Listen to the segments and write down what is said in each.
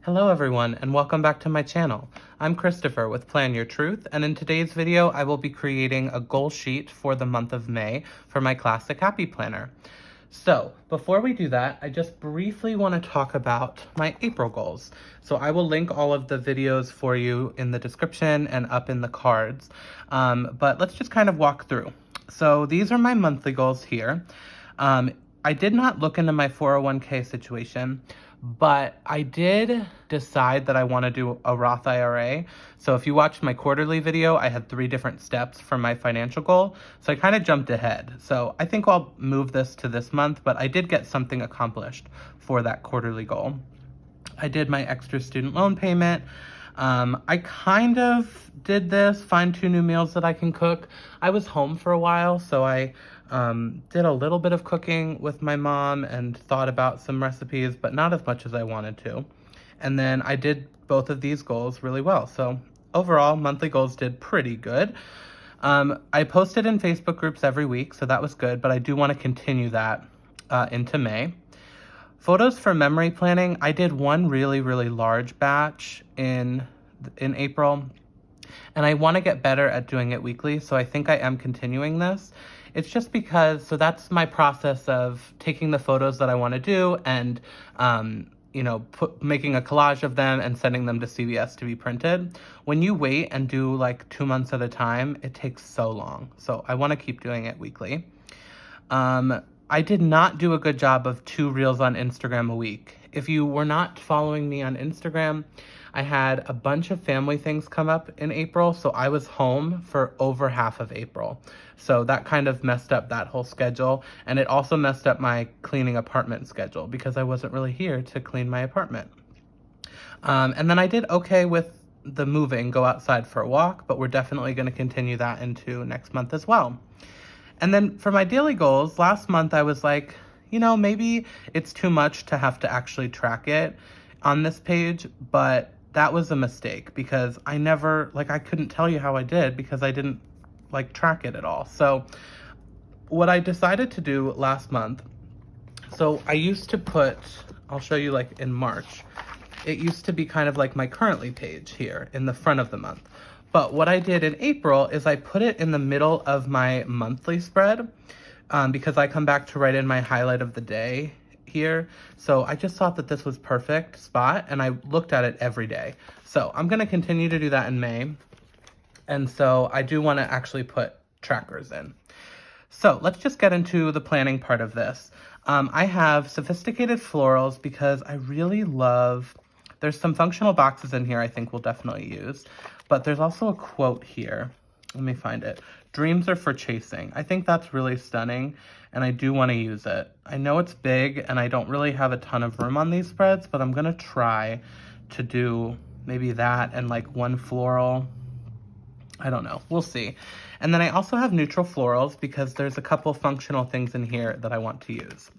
Hello everyone and welcome back to my channel. I'm Christopher with Plan Your Truth, and in today's video I will be creating a goal sheet for the month of May for my Classic Happy Planner. So before we do that, I just briefly want to talk about my April goals. So I will link all of the videos for you in the description and up in the cards, but let's just kind of walk through. So these are my monthly goals here. I did not look into my 401k situation, but I did decide that I want to do a Roth IRA. So if you watched my quarterly video, I had 3 different steps for my financial goal. So I kind of jumped ahead. So I think I'll move this to this month, but I did get something accomplished for that quarterly goal. I did my extra student loan payment. I kind of did this, find 2 new meals that I can cook. I was home for a while, so I did a little bit of cooking with my mom and thought about some recipes, but not as much as I wanted to. And then I did both of these goals really well. So overall, monthly goals did pretty good. I posted in Facebook groups every week, so that was good, but I do want to continue that into May. Photos for memory planning, I did one really large batch in April, and I want to get better at doing it weekly, so I think I am continuing this. It's just because, so that's my process of taking the photos that I want to do and, making a collage of them and sending them to CVS to be printed. When you wait and do like 2 months at a time, it takes so long. So I want to keep doing it weekly. I did not do a good job of 2 reels on Instagram a week. If you were not following me on Instagram, I had a bunch of family things come up in April, so I was home for over half of April. So that kind of messed up that whole schedule, and it also messed up my cleaning apartment schedule because I wasn't really here to clean my apartment. And then I did okay with the moving, go outside for a walk, but we're definitely going to continue that into next month as well. And then for my daily goals, last month I was like, maybe it's too much to have to actually track it on this page, but that was a mistake because I couldn't tell you how I did because I didn't track it at all. So what I decided to do last month, so I used to put, I'll show you in March, it used to be kind of like my currently page here in the front of the month. But what I did in April is I put it in the middle of my monthly spread because I come back to write in my highlight of the day here. So I just thought that this was perfect spot and I looked at it every day. So I'm going to continue to do that in May. And so I do want to actually put trackers in. So let's just get into the planning part of this. I have sophisticated florals because I really love, there's some functional boxes in here I think we'll definitely use. But there's also a quote here. Let me find it. Dreams are for chasing. I think that's really stunning, and I do want to use it. I know it's big, and I don't really have a ton of room on these spreads, but I'm going to try to do maybe that and one floral. I don't know. We'll see. And then I also have neutral florals because there's a couple functional things in here that I want to use.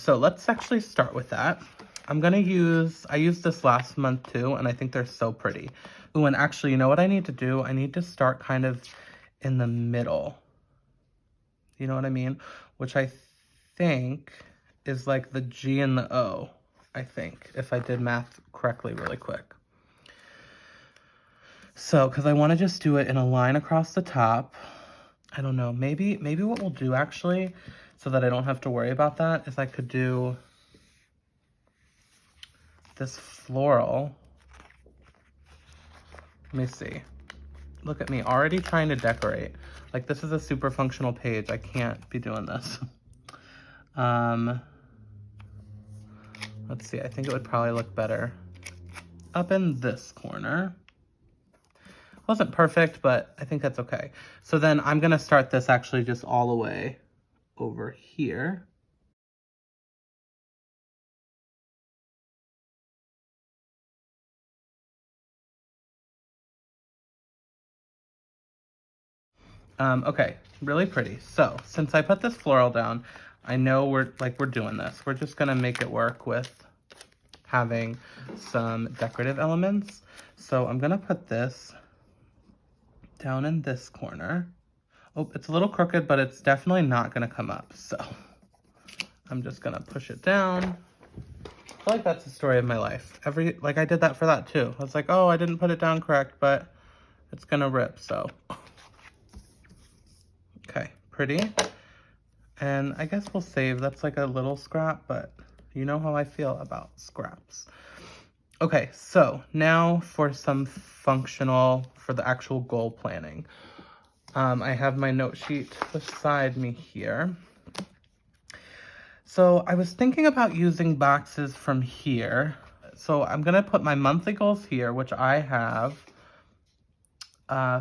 So let's actually start with that. I used this last month too, and I think they're so pretty. Ooh, and actually, you know what I need to do? I need to start kind of in the middle. You know what I mean? Which I think is like the G and the O, I think, if I did math correctly really quick. So, because I want to just do it in a line across the top. I don't know, maybe what we'll do actually, so that I don't have to worry about that, is I could do this floral. Let me see. Look at me, already trying to decorate. This is a super functional page. I can't be doing this. Let's see, I think it would probably look better up in this corner. Wasn't perfect, but I think that's okay. So then I'm gonna start this actually just all the way over here. Okay, really pretty. So since I put this floral down, I know we're doing this. We're just gonna make it work with having some decorative elements. So I'm gonna put this down in this corner. Oh, it's a little crooked, but it's definitely not gonna come up. So I'm just gonna push it down. feel like that's the story of my life. Like I did that for that too. I was like, oh, I didn't put it down correct, but it's gonna rip, so. Okay, pretty. And I guess we'll save, that's like a little scrap, but you know how I feel about scraps. Okay, so now for some functional, for the actual goal planning. I have my note sheet beside me here. So I was thinking about using boxes from here. So I'm gonna put my monthly goals here, which I have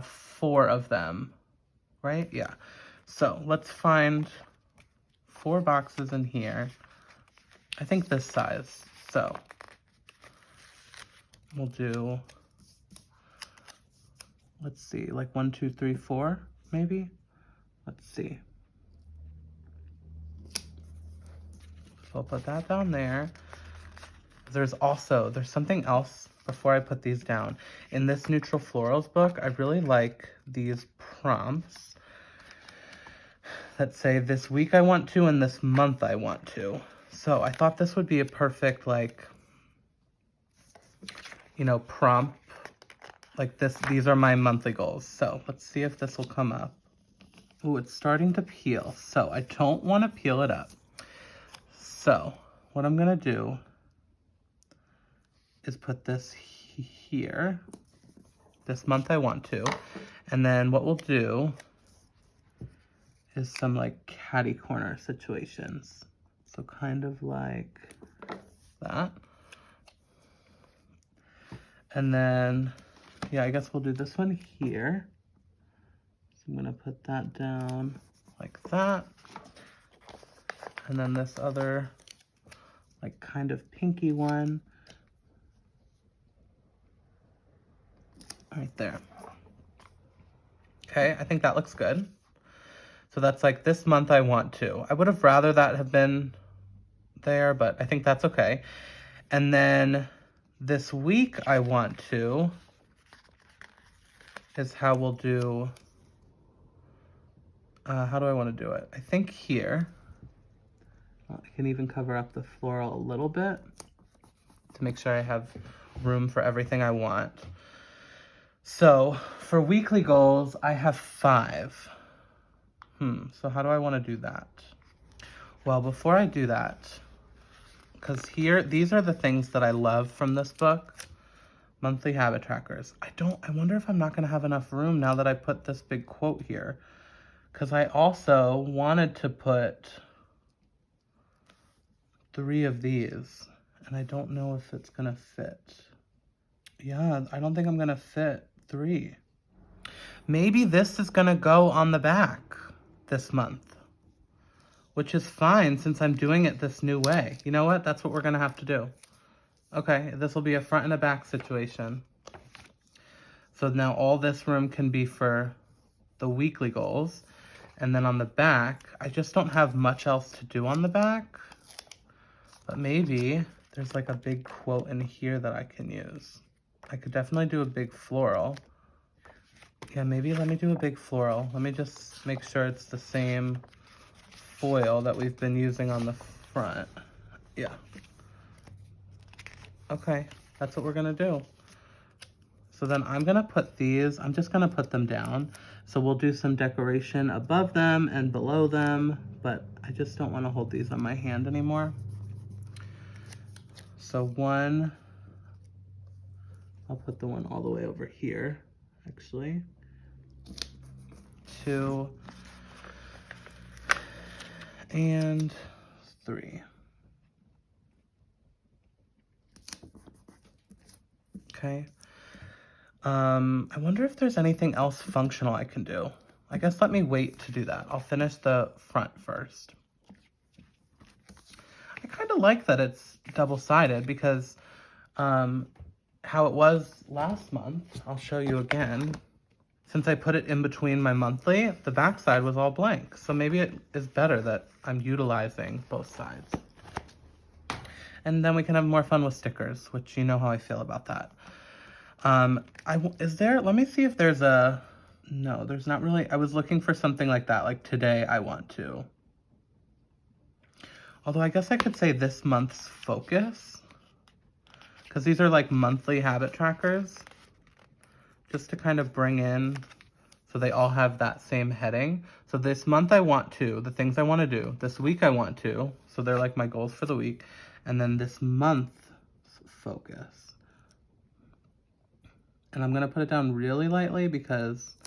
4 of them, right? Yeah. So let's find 4 boxes in here. I think this size. So we'll do, let's see, like 1, 2, 3, 4, maybe? Let's see. So I'll put that down there. There's something else before I put these down. In this Neutral Florals book, I really like these prompts that say this week I want to and this month I want to. So I thought this would be a perfect, like, you know, prompt. Like this, these are my monthly goals. So let's see if this will come up. Ooh, it's starting to peel. So I don't want to peel it up. So what I'm gonna do is put this here. This month I want to. And then what we'll do is some like catty corner situations. So kind of like that. And then, yeah, I guess we'll do this one here. So I'm gonna put that down like that. And then this other like kind of pinky one right there. Okay, I think that looks good. So that's like this month I want to. I would have rather that have been there, but I think that's okay. And then this week I want to is how we'll do, how do I want to do it? I think here, I can even cover up the floral a little bit to make sure I have room for everything I want. So for weekly goals, I have 5. So how do I want to do that? Well, before I do that, because here, these are the things that I love from this book. Monthly habit trackers. I wonder if I'm not going to have enough room now that I put this big quote here. Because I also wanted to put 3 of these. And I don't know if it's going to fit. Yeah, I don't think I'm going to fit 3. Maybe this is going to go on the back this month. Which is fine since I'm doing it this new way. You know what? That's what we're going to have to do. Okay, this will be a front and a back situation. So now all this room can be for the weekly goals. And then on the back, I just don't have much else to do on the back. But maybe there's like a big quote in here that I can use. I could definitely do a big floral. Yeah, maybe let me do a big floral. Let me just make sure it's the same foil that we've been using on the front. Yeah. Okay, that's what we're gonna do. So then I'm gonna put these, I'm just gonna put them down. So we'll do some decoration above them and below them, but I just don't wanna hold these on my hand anymore. So 1, I'll put the one all the way over here, actually. 2, and 3. Okay. I wonder if there's anything else functional I can do. I guess let me wait to do that. I'll finish the front first. I kind of like that it's double-sided because how it was last month, I'll show you again. Since I put it in between my monthly, the back side was all blank. So maybe it is better that I'm utilizing both sides. And then we can have more fun with stickers, which you know how I feel about that. Let me see if there's no, there's not really. I was looking for something like that, like today I want to. Although I guess I could say this month's focus. because these are like monthly habit trackers, just to kind of bring in, so they all have that same heading. So this month I want to, the things I want to do. This week I want to, so they're like my goals for the week. And then this month, focus. And I'm gonna put it down really lightly because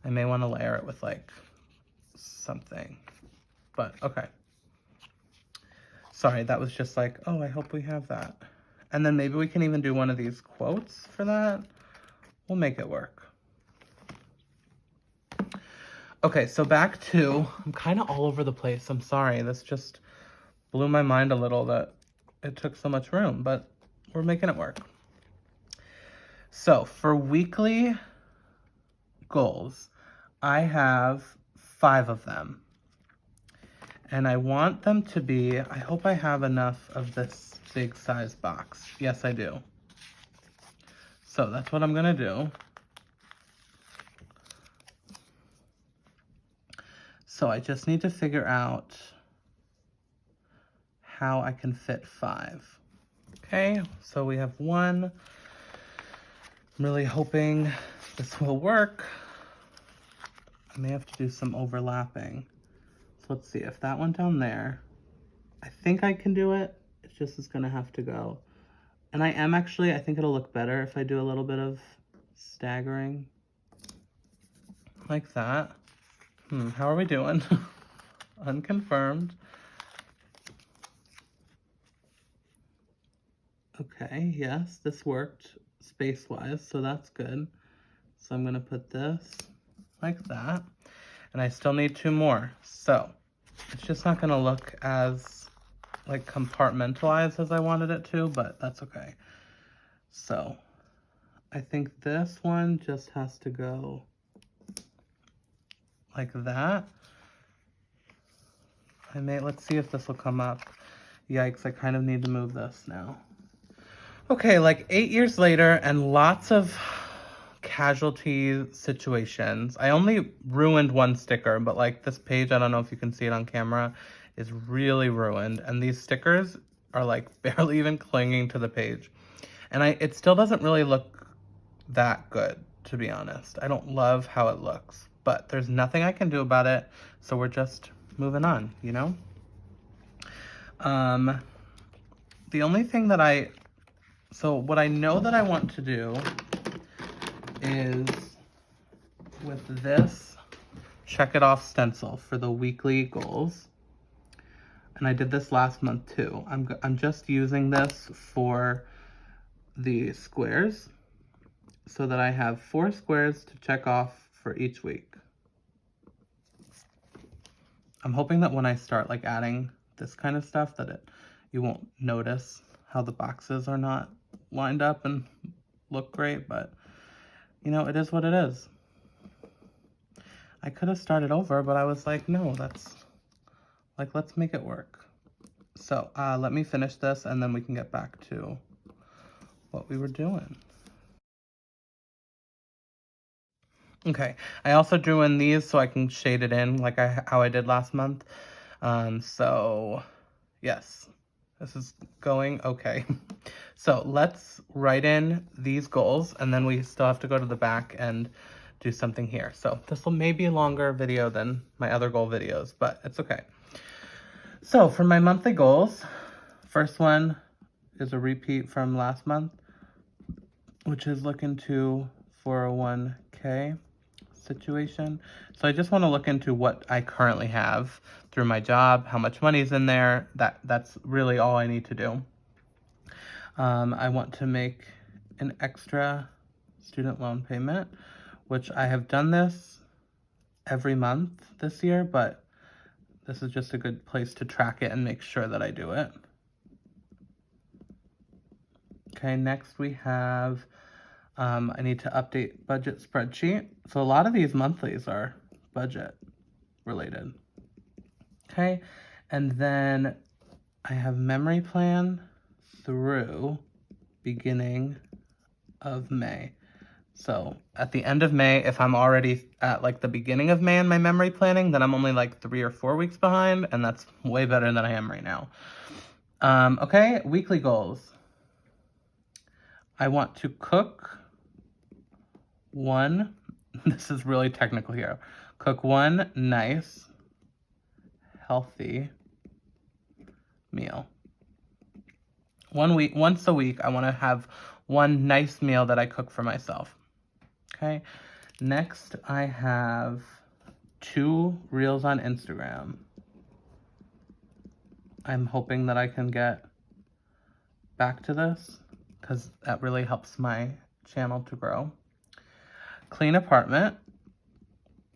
I may want to layer it with like something, but okay. Sorry, that was just like, oh, I hope we have that. And then maybe we can even do one of these quotes for that. We'll make it work. Okay, so back to, I'm kind of all over the place. I'm sorry, this just blew my mind a little that it took so much room, but we're making it work. So for weekly goals, I have 5 of them. And I want them to be, I hope I have enough of this big size box. Yes, I do. So that's what I'm gonna do. So I just need to figure out how I can fit 5. Okay, so we have 1. I'm really hoping this will work. I may have to do some overlapping. So let's see, if that went down there, I think I can do it. It's just, it's gonna have to go. And I am actually, I think it'll look better if I do a little bit of staggering. Like that. How are we doing? Unconfirmed. Okay, yes, this worked space-wise, so that's good. So I'm gonna put this like that. And I still need 2 more. So it's just not gonna look as like compartmentalized as I wanted it to, but that's okay. So I think this one just has to go like that. Let's see if this will come up. Yikes, I kind of need to move this now. Okay, like 8 years later and lots of casualty situations. I only ruined 1 sticker, but like this page, I don't know if you can see it on camera, is really ruined. And these stickers are like barely even clinging to the page. And it still doesn't really look that good, to be honest. I don't love how it looks, but there's nothing I can do about it. So we're just moving on, you know? The only thing that so what I know that I want to do is with this check it off stencil for the weekly goals. And I did this last month too. I'm just using this for the squares so that I have 4 squares to check off for each week. I'm hoping that when I start like adding this kind of stuff that you won't notice how the boxes are not lined up and look great, but you know, it is what it is. I could have started over, but I was like, no, let's make it work. So let me finish this and then we can get back to what we were doing. Okay, I also drew in these so I can shade it in like how I did last month. So yes, this is going okay. So let's write in these goals and then we still have to go to the back and do something here. So this will maybe a longer video than my other goal videos, but it's okay. So for my monthly goals, first one is a repeat from last month, which is look into 401k situation. So I just want to look into what I currently have through my job, how much money's in there. That's really all I need to do. I want to make an extra student loan payment, which I have done this every month this year, but this is just a good place to track it and make sure that I do it. Okay, next we have, I need to update budget spreadsheet. So a lot of these monthlies are budget related. Okay, and then I have memory plan through beginning of May. So at the end of May, if I'm already at like the beginning of May in my memory planning, then I'm only like 3 or 4 weeks behind, and that's way better than I am right now. Okay, weekly goals. I want to cook one, this is really technical here, cook one nice, healthy meal. Once a week, I want to have one nice meal that I cook for myself. Okay. Next, I have 2 reels on Instagram. I'm hoping that I can get back to this because that really helps my channel to grow. Clean apartment.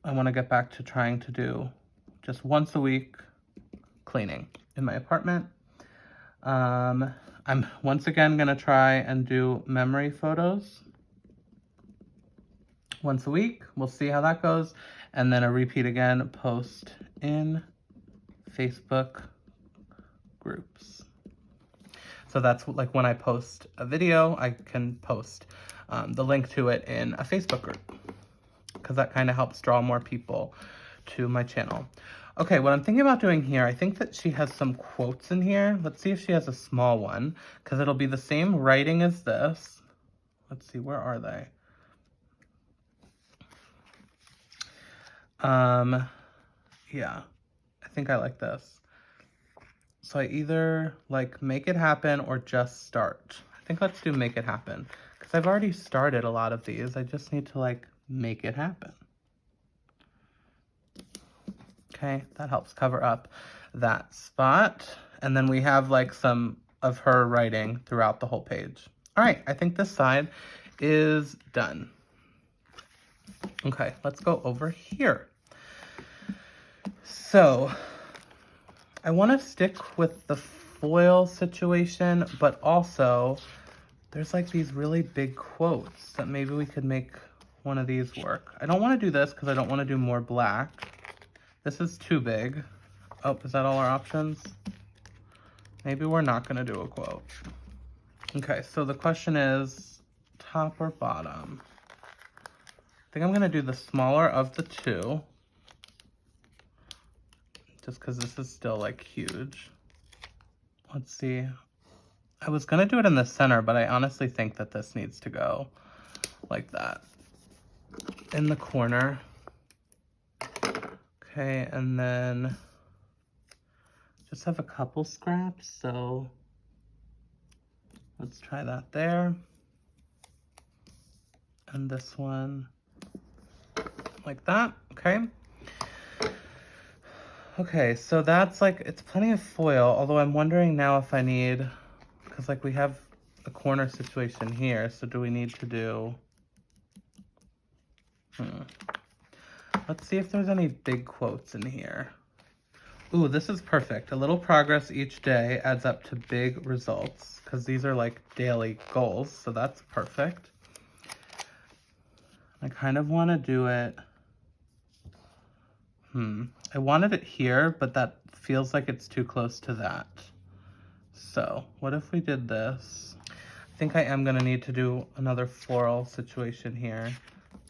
I want to get back to trying to do just once a week cleaning in my apartment. I'm once again going to try and do memory photos once a week. We'll see how that goes. And then a repeat again, post in Facebook groups. So that's like when I post a video, I can post the link to it in a Facebook group because that kind of helps draw more people to my channel. Okay, what I'm thinking about doing here, I think that she has some quotes in here. Let's see if she has a small one, because it'll be the same writing as this. Let's see, where are they? Yeah, I think I like this. So I either like make it happen or just start. I think let's do make it happen, because I've already started a lot of these. I just need to like make it happen. Okay, that helps cover up that spot. And then we have like some of her writing throughout the whole page. All right, I think this side is done. Okay, let's go over here. So I want to stick with the foil situation, but also there's like these really big quotes that maybe we could make one of these work. I don't want to do this because I don't want to do more black. This is too big. Oh, is that all our options? Maybe we're not going to do a quote. Okay, so the question is top or bottom? I think I'm going to do the smaller of the 2. Just because this is still like huge. Let's see. I was going to do it in the center, but I honestly think that this needs to go like that. In the corner. Okay, and then just have a couple scraps, so let's try that there. And this one like that, okay? Okay, so that's like, it's plenty of foil, although I'm wondering now if I need, because like we have a corner situation here, so do we need to do, Let's see if there's any big quotes in here. Ooh, this is perfect. A little progress each day adds up to big results, because these are like daily goals, so that's perfect. I kind of want to do it, I wanted it here, but that feels like it's too close to that. So what if we did this? I think I am going to need to do another floral situation here.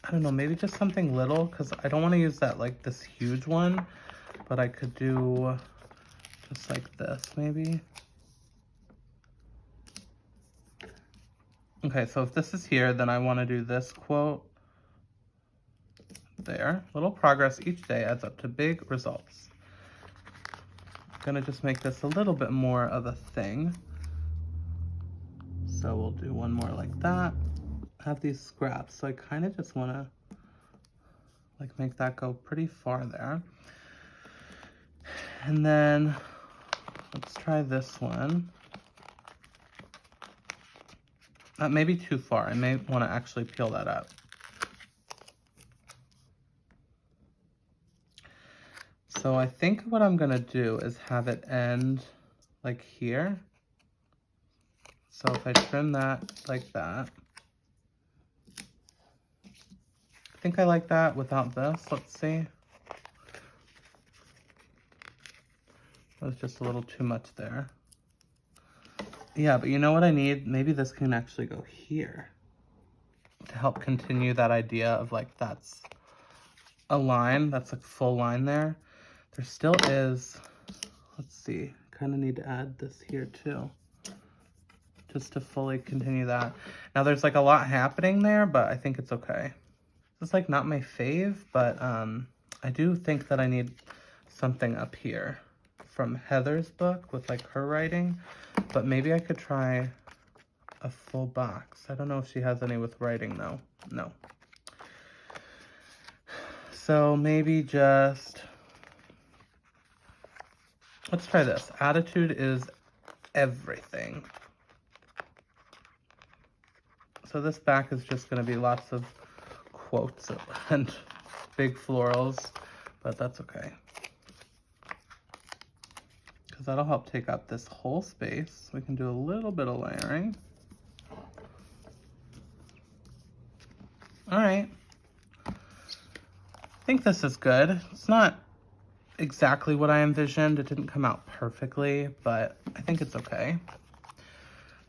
I don't know, maybe just something little, because I don't want to use that like this huge one, but I could do just like this maybe. Okay, so if this is here, then I want to do this quote there. Little progress each day adds up to big results. I'm gonna just make this a little bit more of a thing. So we'll do one more like that. I have these scraps, so I kind of just want to like make that go pretty far there. And then let's try this one. That may be too far. I may want to actually peel that up. So I think what I'm gonna do is have it end like here. So if I trim that like that, I think I like that without this. Let's see. That was just a little too much there. Yeah, but you know what I need? Maybe this can actually go here to help continue that idea of like that's a line, that's a full line there. There still is, let's see, kind of need to add this here too. just to fully continue that. Now there's like a lot happening there, but I think it's okay. It's like not my fave, but I do think that I need something up here from Heather's book with like her writing, but maybe I could try a full box. I don't know if she has any with writing though. No. So maybe just, let's try this. Attitude is everything. So this back is just going to be lots of quotes and big florals, but that's okay. Because that'll help take up this whole space. We can do a little bit of layering. All right. I think this is good. It's not exactly what I envisioned. It didn't come out perfectly, but I think it's okay.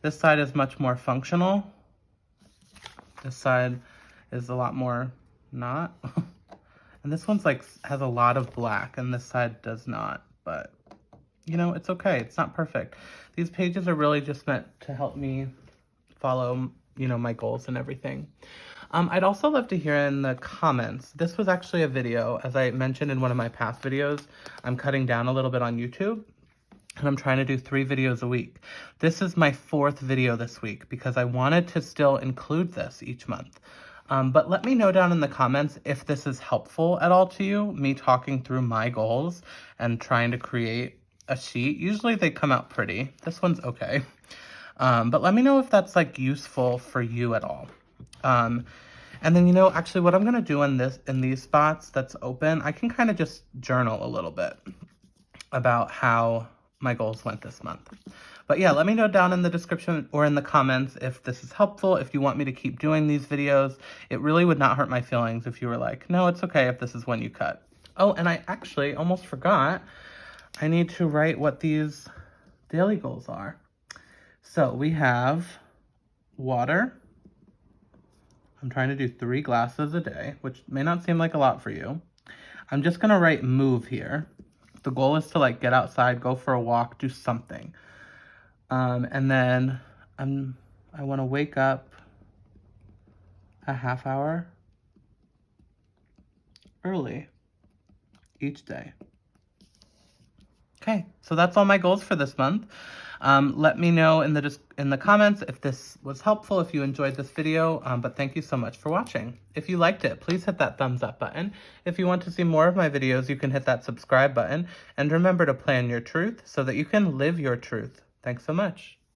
This side is much more functional. This side is a lot more not. And this one's like, has a lot of black and this side does not, but you know, it's okay. It's not perfect. These pages are really just meant to help me follow, you know, my goals and everything. I'd also love to hear in the comments. This was actually a video, as I mentioned in one of my past videos. I'm cutting down a little bit on YouTube, and I'm trying to do 3 videos a week. This is my 4th video this week because I wanted to still include this each month. But let me know down in the comments if this is helpful at all to you, me talking through my goals and trying to create a sheet. Usually they come out pretty. This one's okay. But let me know if that's like useful for you at all. And then, you know, actually what I'm going to do in these spots that's open, I can kind of just journal a little bit about how my goals went this month. But yeah, let me know down in the description or in the comments if this is helpful, if you want me to keep doing these videos. It really would not hurt my feelings if you were like, no, it's okay if this is when you cut. Oh, and I actually almost forgot. I need to write what these daily goals are. So we have water. I'm trying to do 3 glasses a day, which may not seem like a lot for you. I'm just gonna write move here. The goal is to like get outside, go for a walk, do something. And then I wanna wake up a half hour early each day. Okay, so that's all my goals for this month. Let me know in the comments if this was helpful, if you enjoyed this video, but thank you so much for watching. If you liked it, please hit that thumbs up button. If you want to see more of my videos, you can hit that subscribe button. And remember to plan your truth so that you can live your truth. Thanks so much.